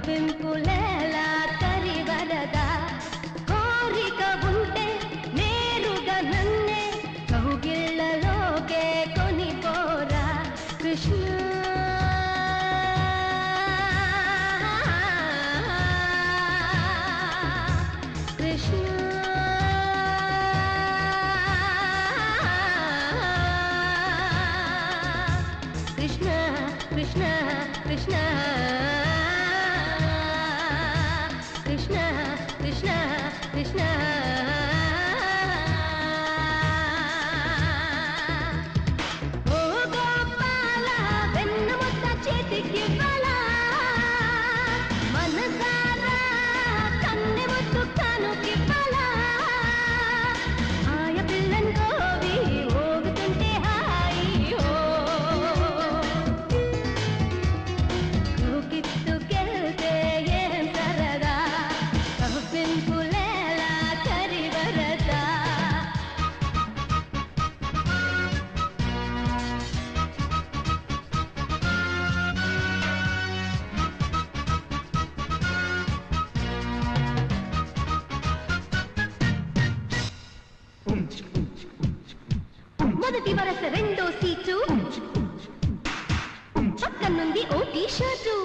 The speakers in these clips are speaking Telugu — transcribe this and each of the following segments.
కవ్వింపులేలా కరివరదా కోరిక ఉంటే నేరుగా నన్నే కౌగిళ్ళలోకే కొనిపోరా Krishna Krishna, Krishna, Krishna, Krishna, Krishna. Oh Gopala, vennu mutta chetiki bala, manasara kanne muttu kanuki bala, aya pillan govi hogutunte hai ho. మొదటి వరస రెండో seat పక్కనుంది O T shirt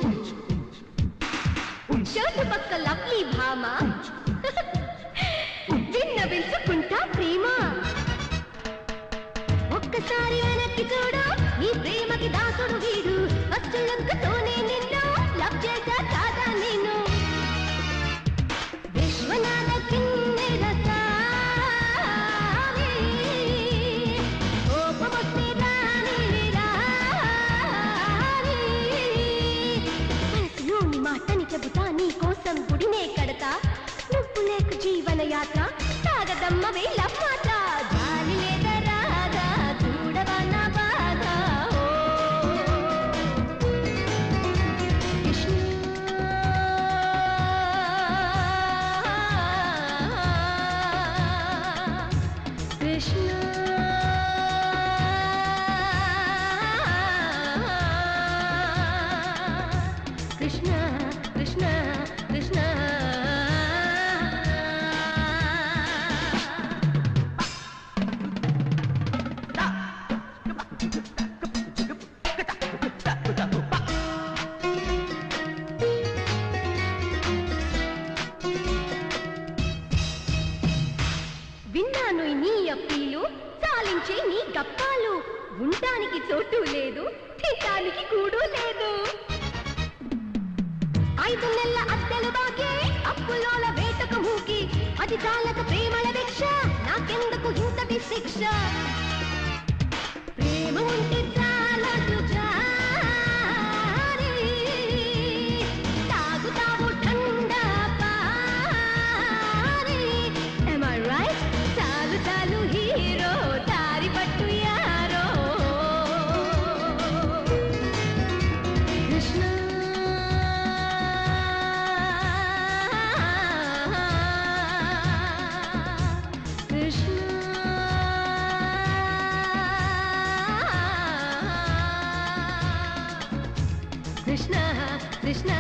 shirt పక్క లవ్లీ భామ విన్నవించుకుంటా ప్రేమ ఒక్కసారి వెనక్కి చూడు నీ ప్రేమకి దాసుడు వీడు ఫస్ట్ లుక్తోనే నిన్ను లవ్ చేశా కాదా నేను విశ్వనాథ కిన్నెర చెబుతా నీ కోసం గుడినే కడతా నువ్వు లేక జీవన యాత్ర సాగదమ్మ వేళ మాట జాలి లేద రాగా చూడవా నా బాధ కృష్ణ కృష్ణ కృష్ణ Krishna, Krishna. విన్నాను నీ అప్పీలు చాలించే నీ గప్పాలు ఉండడానికి చోటు లేదు తినడానికి కూడు లేదు 5 నెలల అద్దెలు బాకీ అప్పులోల వేటకు మూకి అది చాలక ప్రేమల భిక్ష నాకెందుకు ఇంతటి శిక్ష ప్రేమ ఉంటే చాలదు జారి తాగుతావు ఠండా పారి am I right చాలు చాలు హీరో దారి పట్టు యారో కృష్ణ Krishna, Krishna.